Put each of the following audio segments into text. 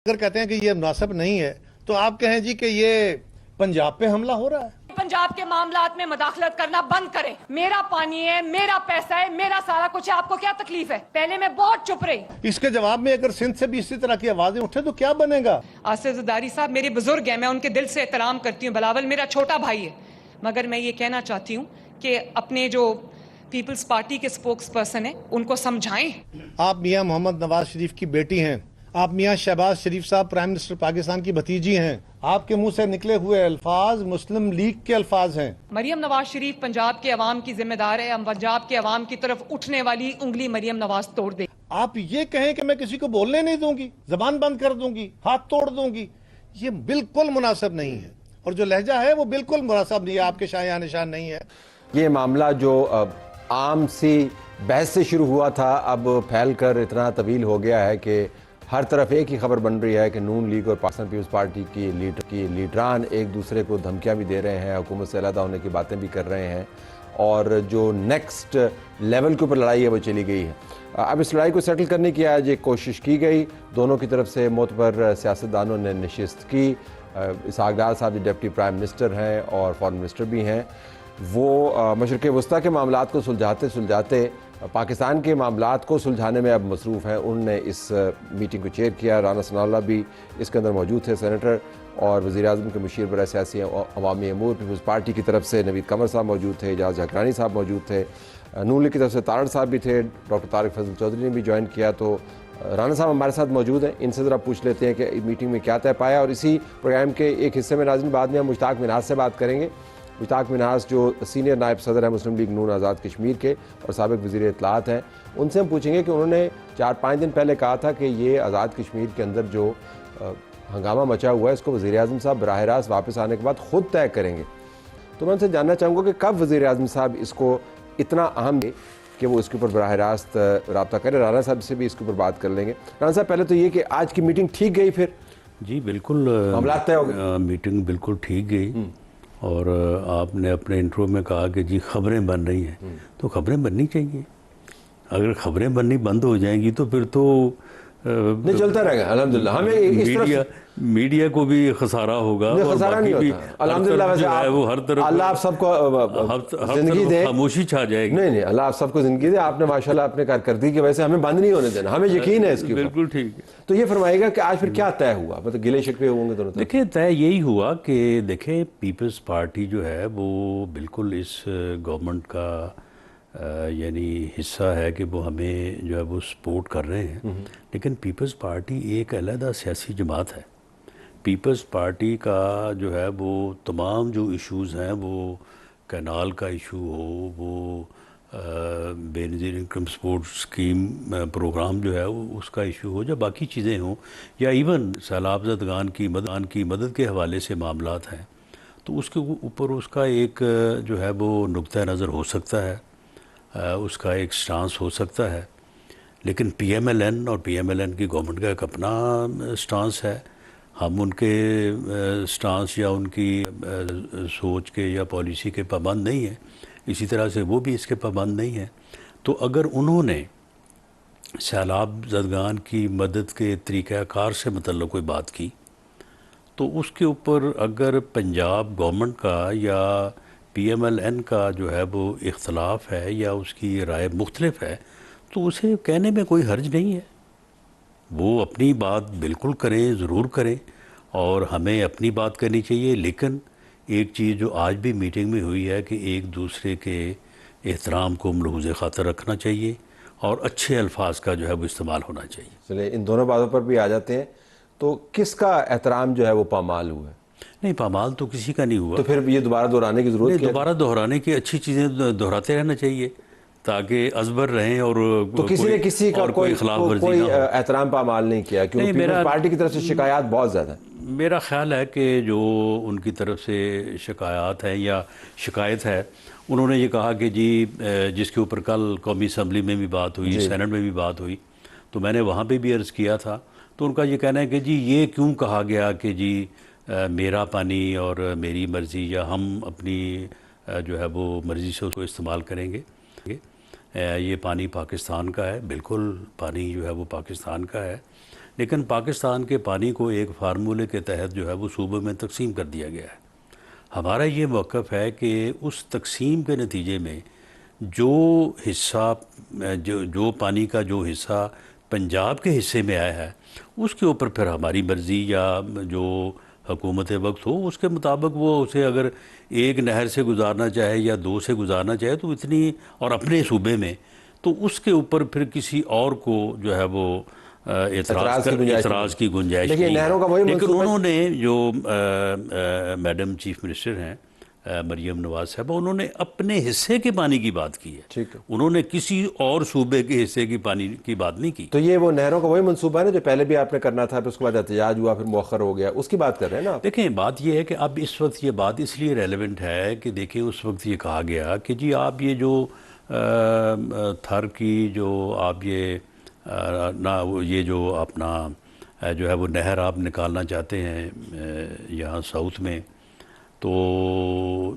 अगर कहते हैं कि ये मुनासिब नहीं है तो आप कहें जी कि ये पंजाब पे हमला हो रहा है। पंजाब के मामलात में मदाखलत करना बंद करें। मेरा पानी है, मेरा पैसा है, मेरा सारा कुछ है, आपको क्या तकलीफ है? पहले मैं बहुत चुप रही। इसके जवाब में अगर सिंध से भी इसी तरह की आवाजें उठे तो क्या बनेगा? आसिफ ज़रदारी साहब मेरे बुजुर्ग हैं, मैं उनके दिल से एहतराम करती हूँ। बिलावल मेरा छोटा भाई है, मगर मैं ये कहना चाहती हूँ कि अपने जो पीपल्स पार्टी के स्पोक्स पर्सन है उनको समझाएं। आप मियां मोहम्मद नवाज शरीफ की बेटी हैं, आप मियां शहबाज शरीफ साहब प्राइम मिनिस्टर पाकिस्तान की भतीजी हैं। आपके मुंह से निकले हुए अल्फाज मुस्लिम लीग के अल्फाज हैं। मरियम नवाज शरीफ पंजाब के अवाम की जिम्मेदार है। हम पंजाब के अवाम की तरफ उठने वाली उंगली मरियम नवाज तोड़ दे। आप ये कहें कि मैं किसी को बोलने नहीं दूंगी, जबान बंद कर दूंगी, हाथ तोड़ दूंगी, ये बिल्कुल मुनासिब नहीं है। और जो लहजा है वो बिल्कुल मुनासिब नहीं है, आपके शाया निशान नहीं है। ये मामला जो आम सी बहस से शुरू हुआ था अब फैल कर इतना तवील हो गया है कि हर तरफ एक ही खबर बन रही है कि नून लीग और पाकिस्तान पीपल्स पार्टी की लीडरान एक दूसरे को धमकियां भी दे रहे हैं, हुकूमत से अलग होने की बातें भी कर रहे हैं और जो नेक्स्ट लेवल के ऊपर लड़ाई है वो चली गई है। अब इस लड़ाई को सेटल करने की आज एक कोशिश की गई। दोनों की तरफ से मोतबर सियासतदानों ने नशिस्त की। इसहाक डार साहब जो डिप्टी प्राइम मिनिस्टर हैं और फॉरेन मिनिस्टर भी हैं, वो मशरक़ वस्ता के मामलात को सुलझाते सुलझाते पाकिस्तान के मामलात को सुलझाने में अब मसरूफ़ हैं। उन्होंने इस मीटिंग को चेयर किया। राना सनाउल्लाह भी इसके अंदर मौजूद थे, सेनेटर, और वज़ीर-ए-आज़म के मुशीर बराए सियासी अवामी अमूर पीपल्स पार्टी की तरफ से नवीद कमर साहब मौजूद थे, एजाज़ हकरानी साहब मौजूद थे, नून लीग की तरफ से तारड़ साहब भी थे, डॉक्टर तारिक फजल चौधरी ने भी ज्वाइन किया। तो राना साहब हमारे साथ मौजूद हैं, इनसे ज़रा पूछ लेते हैं कि मीटिंग में क्या तय पाया। और इसी प्रोग्राम के एक हिस्से में नाज़रीन बाद में हम मुश्ताक मिन्हाज से बात करेंगे। मुश्ताक मिन्हाज जो सीनियर नायब सदर है मुस्लिम लीग नून आज़ाद कश्मीर के और साबिक़ वज़ीर इत्तलाआत हैं, उनसे हम पूछेंगे कि उन्होंने 4-5 दिन पहले कहा था कि ये आज़ाद कश्मीर के अंदर जो हंगामा मचा हुआ है इसको वज़ीर-ए-आज़म साहब बराह रास्त वापस आने के बाद ख़ुद तय करेंगे। तो मैं उनसे जानना चाहूँगा कि कब वज़ीर-ए-आज़म साहब इसको इतना अहम है कि वो इसके ऊपर बराह रास्त रब्ता करें। राना साहब से भी इसके ऊपर बात कर लेंगे। राना साहब, पहले तो ये कि आज की मीटिंग ठीक गई? फिर जी बिल्कुल मामला तय हो गए? मीटिंग बिल्कुल ठीक गई। और आपने अपने इंट्रो में कहा कि जी खबरें बन रही हैं, तो खबरें बननी चाहिए। अगर खबरें बननी बंद हो जाएंगी तो फिर तो नहीं चलता रहेगा। अल्हम्दुलिल्लाह हमें मीडिया को भी खसारा होगा। खसारा नहीं होता अल्हम्दुलिल्लाह। वैसे वो हर तरफ अल्लाह आप सबको जिंदगी दे, खामोशी छा जाएगी। नहीं अल्लाह आप सबको जिंदगी दे। आपने माशाल्लाह अपने कारकर्दगी की वजह से हमें बंद नहीं होने देना, हमें यकीन है इसके ऊपर। बिल्कुल ठीक है। तो ये फरमाएगा कि आज फिर क्या तय हुआ? मतलब गिले शिकवे होंगे दोनों तरफ? देखिए, तय यही हुआ कि देखिए पीपल्स पार्टी जो है वो बिल्कुल इस गवर्नमेंट का यानी हिस्सा है कि वो हमें जो है वो सपोर्ट कर रहे हैं। लेकिन पीपल्स पार्टी एक अलग सियासी जमात है। पीपल्स पार्टी का जो है वो तमाम जो इश्यूज़ हैं, वो कैनाल का इशू हो, वो Benazir income support scheme program जो है वो उसका इशू हो, या बाकी चीज़ें हों, या इवन सैलाब ज़दगान की मदद के हवाले से मामलात हैं, तो उसके ऊपर उसका एक जो है वो नुक्ता नज़र हो सकता है, उसका एक स्टांस हो सकता है। लेकिन PMLN और PMLN की गवर्नमेंट का एक अपना स्टांस है। हम उनके स्टांस या उनकी सोच के या पॉलिसी के पाबंद नहीं हैं, इसी तरह से वो भी इसके पाबंद नहीं हैं। तो अगर उन्होंने सैलाब ज़दगान की मदद के तरीक़ाकार से मतलब कोई बात की, तो उसके ऊपर अगर पंजाब गवर्नमेंट का या PMLN का जो है वो इख्तलाफ है या उसकी राय मुख्तलिफ है, तो उसे कहने में कोई हर्ज नहीं है। वो अपनी बात बिल्कुल करें, ज़रूर करें, और हमें अपनी बात करनी चाहिए। लेकिन एक चीज़ जो आज भी मीटिंग में हुई है कि एक दूसरे के एहतराम को मलहूज़ ख़ातर रखना चाहिए और अच्छे अल्फाज का जो है वो इस्तेमाल होना चाहिए। चलिए इन दोनों बातों पर भी आ जाते हैं। तो किसका एहतराम जो है वो पामाल हुआ है? नहीं, पामाल तो किसी का नहीं हुआ। तो फिर ये दोबारा दोहराने की जरूरत है? दोबारा दोहराने की, अच्छी चीज़ें दोहराते रहना चाहिए ताकि अजबर रहें। और तो किसी ने किसी का कोई एहतराम पामाल नहीं किया? क्योंकि मेरा पार्टी की तरफ से शिकायत बहुत ज़्यादा है। मेरा ख्याल है कि जो उनकी तरफ से शिकायत है या शिकायत है, उन्होंने ये कहा कि जी जिसके ऊपर कल कौमी असम्बली में भी बात हुई, सेनेट में भी बात हुई, तो मैंने वहाँ पे भी अर्ज़ किया था। तो उनका ये कहना है कि जी ये क्यों कहा गया कि जी मेरा पानी और मेरी मर्ज़ी, या हम अपनी जो है वो मर्ज़ी से उसको इस्तेमाल करेंगे। ये पानी पाकिस्तान का है, बिल्कुल पानी जो है वो पाकिस्तान का है। लेकिन पाकिस्तान के पानी को एक फार्मूले के तहत जो है वो सूबे में तकसीम कर दिया गया है। हमारा ये मौक़िफ़ है कि उस तकसीम के नतीजे में जो हिस्सा जो पानी का जो हिस्सा पंजाब के हिस्से में आया है उसके ऊपर फिर हमारी मर्ज़ी या जो हुकूमत वक्त हो उसके मुताबिक वो उसे अगर एक नहर से गुजारना चाहे या दो से गुजारना चाहे तो इतनी, और अपने सूबे में, तो उसके ऊपर फिर किसी और को जो है वो एतराज़ की गुंजाइश नहीं है। लेकिन उन्होंने जो मैडम चीफ मिनिस्टर हैं मरियम नवाज साहब, उन्होंने अपने हिस्से के पानी की बात की है, ठीक है, उन्होंने किसी और सूबे के हिस्से की पानी की बात नहीं की। तो ये वो नहरों का वही मंसूबा है ना जो पहले भी आपने करना था, फिर उसके बाद एहतजाज हुआ, फिर मौखर हो गया, उसकी बात कर रहे हैं ना आप? देखें, बात ये है कि अब इस वक्त ये बात इसलिए रेलेवेंट है कि देखिए उस वक्त ये कहा गया कि जी आप ये जो थर की जो आप ये ना वो ये जो अपना जो है वो नहर आप निकालना चाहते हैं यहाँ साउथ में, तो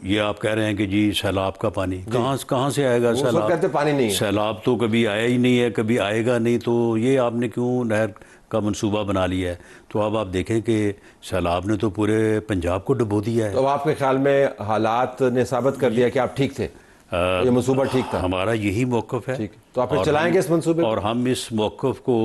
ये आप कह रहे हैं कि जी सैलाब का पानी कहाँ से आएगा? सैलाब पानी नहीं है, सैलाब तो कभी आया ही नहीं है, कभी आएगा नहीं, तो ये आपने क्यों नहर का मंसूबा बना लिया है? तो अब आप देखें कि सैलाब ने तो पूरे पंजाब को डुबो दिया है। तो आपके ख्याल में हालात ने साबित कर दिया कि आप ठीक थे, ये मंसूबा ठीक था? हमारा यही मौक़िफ़ है। ठीक, तो आप चलाएंगे इस मंसूबे, और हम इस मौक़िफ़ को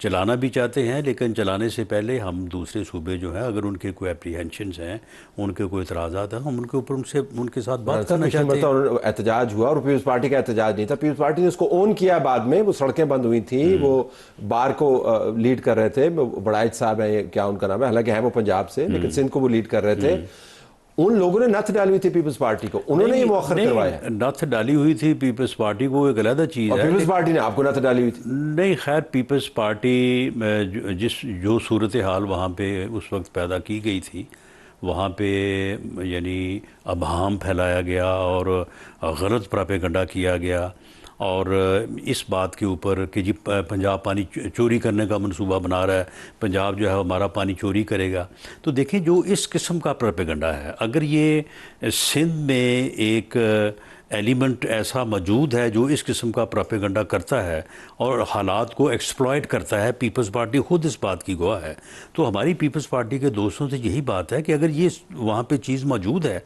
चलाना भी चाहते हैं, लेकिन चलाने से पहले हम दूसरे सूबे जो हैं अगर उनके कोई एप्रीहेंशंस हैं, उनके कोई इतराज़ात हैं, हम उनके ऊपर उनके साथ बात करना चाहते हैं। और एहतजाज हुआ और पीपल्स पार्टी का एहतजाज नहीं था, पीपल्स पार्टी ने उसको ओन किया बाद में, वो सड़कें बंद हुई थी, वो बार को लीड कर रहे थे, बड़ाइच साहब हैं, क्या उनका नाम है, हालांकि हैं वो पंजाब से, लेकिन सिंध को वो लीड कर रहे थे। उन लोगों ने नथ डाली हुई थी पीपल्स पार्टी को, उन्होंने ये मौखर करवाया। नथ डाली हुई थी पीपल्स पार्टी को, एक अलग चीज़ है। पीपल्स पार्टी ने आपको नथ डाली हुई थी? नहीं, खैर पीपल्स पार्टी जो सूरत हाल वहाँ पे उस वक्त पैदा की गई थी, वहाँ पे यानी अभाम फैलाया गया और गलत प्रोपेगेंडा किया गया, और इस बात के ऊपर कि जी पंजाब पानी चोरी करने का मंसूबा बना रहा है, पंजाब जो है हमारा पानी चोरी करेगा। तो देखें, जो इस किस्म का प्रोपेगेंडा है, अगर ये सिंध में एक एलिमेंट ऐसा मौजूद है जो इस किस्म का प्रोपेगेंडा करता है और हालात को एक्सप्लॉइट करता है, पीपल्स पार्टी खुद इस बात की गवाह है। तो हमारी पीपल्स पार्टी के दोस्तों से यही बात है कि अगर ये वहाँ पे चीज़ मौजूद है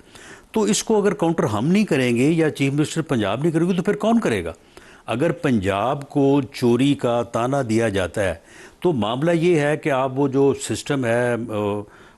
तो इसको अगर काउंटर हम नहीं करेंगे या चीफ मिनिस्टर पंजाब नहीं करेंगे तो फिर कौन करेगा? अगर पंजाब को चोरी का ताना दिया जाता है तो मामला ये है कि आप वो जो सिस्टम है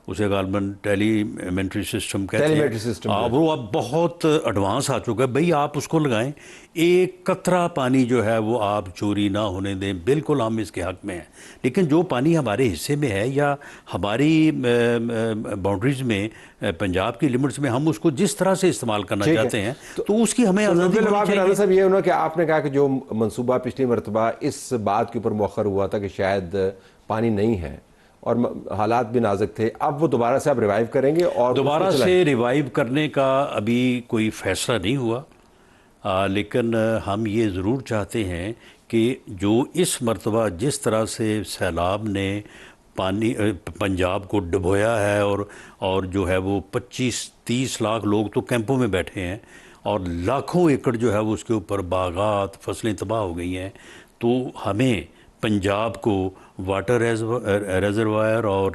उसे गालमन टेलीमेट्री सिस्टम कहते हैं, वो अब बहुत एडवांस आ चुका है भाई, आप उसको लगाएं, एक कतरा पानी जो है वो आप चोरी ना होने दें, बिल्कुल हम इसके हक़ में हैं। लेकिन जो पानी हमारे हिस्से में है या हमारी बाउंड्रीज में पंजाब की लिमिट्स में हम उसको जिस तरह से इस्तेमाल करना चाहते हैं तो उसकी हमें आज़ादी चाहिए। साहब ये उन्होंने कि आपने कहा कि जो मंसूबा पिछली मरतबा इस बात के ऊपर मौखर हुआ था कि शायद पानी नहीं है और हालात भी नाजुक थे, अब वो दोबारा से आप रिवाइव करेंगे? और दोबारा से रिवाइव करने का अभी कोई फैसला नहीं हुआ, लेकिन हम ये ज़रूर चाहते हैं कि जो इस मरतबा जिस तरह से सैलाब ने पानी पंजाब को डुबोया है और जो है वो 25-30 लाख लोग तो कैंपों में बैठे हैं और लाखों एकड़ जो है वो उसके ऊपर बागात फसलें तबाह हो गई हैं, तो हमें पंजाब को वाटर रेजरवायर और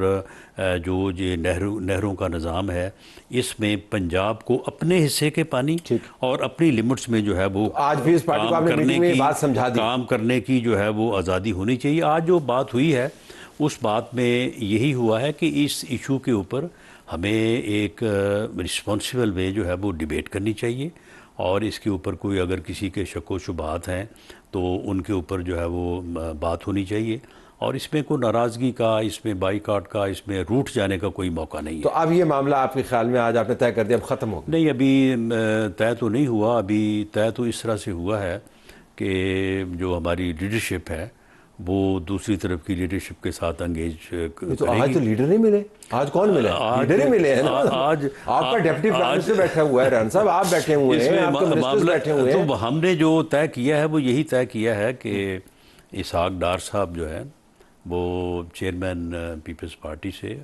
जो ये नहरों का निज़ाम है इसमें पंजाब को अपने हिस्से के पानी और अपनी लिमिट्स में जो है वो तो आज भी इस पार्टी को आपने मीटिंग में बात समझा दी, काम करने की जो है वो आज़ादी होनी चाहिए। आज जो बात हुई है उस बात में यही हुआ है कि इस इशू के ऊपर हमें एक रिस्पॉन्सिबल वे जो है वो डिबेट करनी चाहिए और इसके ऊपर कोई अगर किसी के शक व शुबहात हैं तो उनके ऊपर जो है वो बात होनी चाहिए और इसमें कोई नाराज़गी का, इसमें बाईकाट का, इसमें रूठ जाने का कोई मौका नहीं है। तो अब ये मामला आपके ख्याल में आज आपने तय कर दिया, अब ख़त्म हो गया? नहीं, अभी तय तो नहीं हुआ, अभी तय तो इस तरह से हुआ है कि जो हमारी लीडरशिप है वो दूसरी तरफ की लीडरशिप के साथ एंगेज तो आज तो लीडर नहीं मिले, आज कौन मिले? लीडर ही मिले हैं ना। आज आपका डिप्टी प्राइम मिनिस्टर बैठा हुआ है, राणा साहब आप बैठे हुए हैं, आपके मिनिस्टर्स बैठे हुए हैं। तो हमने जो तय किया है वो यही तय किया है कि इसहाक डार साहब जो है वो चेयरमैन पीपल्स पार्टी से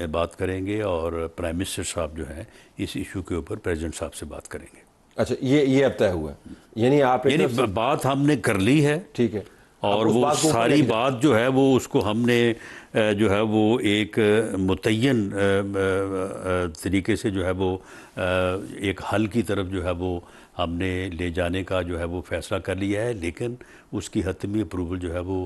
बात करेंगे और प्राइम मिनिस्टर साहब जो है इस इशू के ऊपर प्रेसिडेंट साहब से बात करेंगे। अच्छा, ये अब तय हुआ, यानी आप बात हमने कर ली है, ठीक है, और उस वो बात को ऊपर सारी लेके बात जो है वो उसको हमने जो है वो एक मुतय्यन तरीके से जो है वो एक हल की तरफ जो है वो हमने ले जाने का जो है वो फैसला कर लिया है, लेकिन उसकी हतमी अप्रूवल जो है वो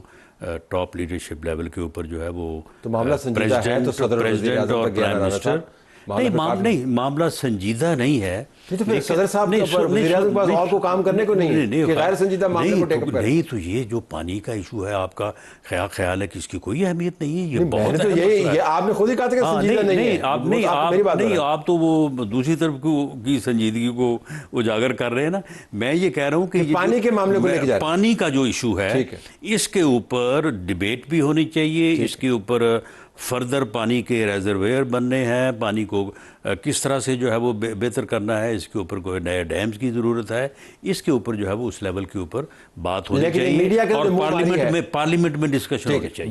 टॉप लीडरशिप लेवल के ऊपर जो है वो तो मामला संजीदा है, तो सदर प्रेसिडेंट और प्राइम मिनिस्टर नहीं, मामला संजीदा नहीं है। नहीं तो फिर सदर साहब वज़ीर आज़म के पास और को काम करने को नहीं है कि गैर संजीदा मामले को टेकअप करें। नहीं तो ये जो पानी का इशू है आपका ख्याल है कि इसकी कोई अहमियत नहीं है, ये बहुत तो ये आपने खुद ही कहा था कि संजीदा नहीं है। आप तो वो दूसरी तरफ की संजीदगी को उजागर कर रहे हैं ना। मैं ये कह रहा हूँ कि पानी के मामले को लेकर जा रहे हैं, पानी का जो इशू है इसके ऊपर डिबेट भी होनी चाहिए, इसके ऊपर फर्दर पानी के रिजर्वेयर बनने हैं, पानी को किस तरह से जो है वो बेहतर करना है, इसके ऊपर कोई नए डैम्स की ज़रूरत है, इसके ऊपर जो है वो उस लेवल के ऊपर बात होनी चाहिए और पार्लियामेंट में डिस्कशन होनी चाहिए।